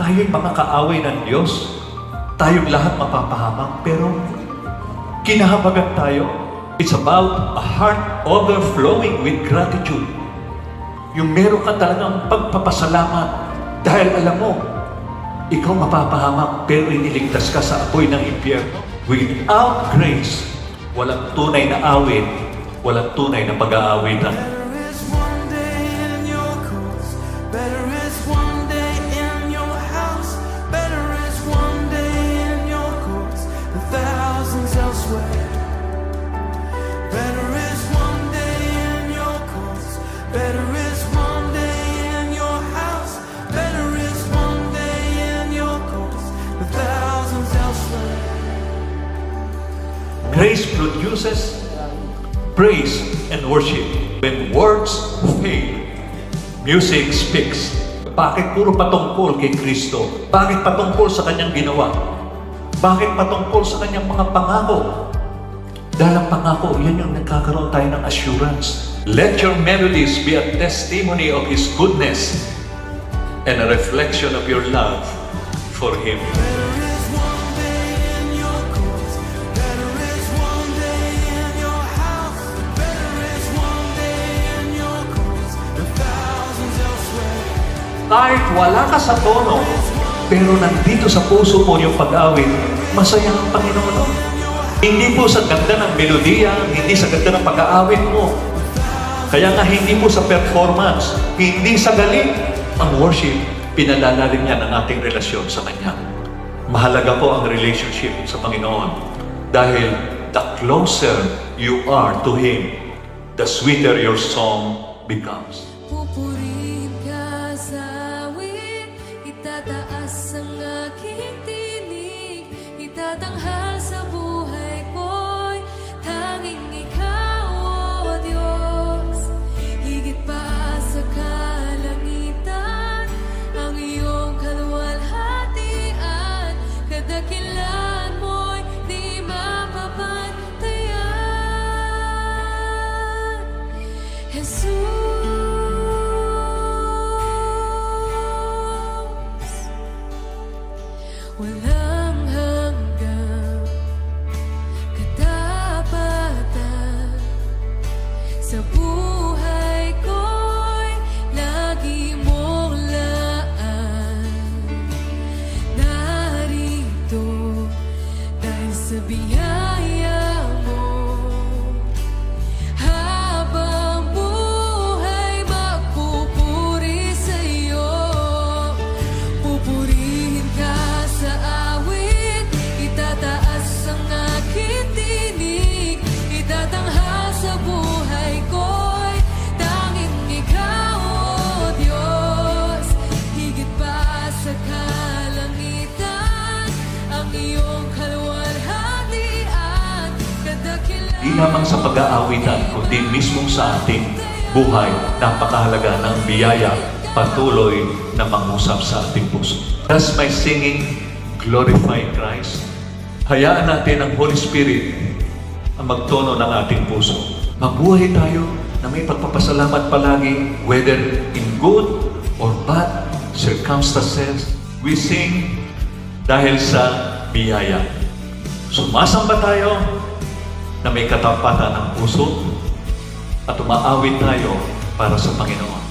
tayo'y mga kaaway ng Diyos. Tayong lahat mapapahamak, pero kinahabagan tayo. It's about a heart overflowing with gratitude. Yung meron ka talagang pagpapasalamat dahil alam mo, ikaw mapapahamak pero iniligtas ka sa apoy ng impyerno. Without grace, walang tunay na awit, walang tunay na pag-aawitan. Grace produces praise and worship. When words fail, music speaks. Bakit puro patungkol kay Kristo? Bakit patungkol sa kanyang ginawa? Bakit patungkol sa kanyang mga pangako? Dahil ang pangako, yan yung nagkakaroon tayo ng assurance. Let your melodies be a testimony of His goodness and a reflection of your love for Him. Kahit wala ka sa tono, pero nandito sa puso mo yung pag-awit, masaya ang Panginoon. Hindi po sa ganda ng melodiya, hindi sa ganda ng pag-aawit mo. Kaya nga hindi po sa performance, hindi sa galing. Ang worship, pinalalalim niya ng ating relasyon sa Kanya. Mahalaga po ang relationship sa Panginoon. Dahil the closer you are to Him, the sweeter your song becomes. Itataas ang aking tinig, itatanghal sa buhay ko'y tanging Ikaw, O Diyos. Higit pa sa kalangitan, ang iyong kaluwalhatian, kadakilan mo'y di mapapantayan. Jesus. Walang hanggang katapatan sa buhay ko'y lagi mong laan. Narito dahil sa biyaya mo, habang buhay magpupuri sa iyo. Pupurihin ka sa awit, itataas ang aking tinig, itatanghal sa buhay ko'y tanging Ikaw, O Diyos. Higit pa sa kalangitan, ang iyong kaluwalhatian, kadakilan. Di lamang sa pag-aawitan, kundi mismo sa ating buhay, napakahalaga ng biyaya patuloy na mangusap sa ating puso. As my singing, glorify Christ. Hayaan natin ang Holy Spirit ang magtono ng ating puso. Mabuhay tayo na may pagpapasalamat palagi, whether in good or bad circumstances. We sing dahil sa biyaya. Sumasamba tayo na may katapatan ng puso at umaawit tayo para sa Panginoon.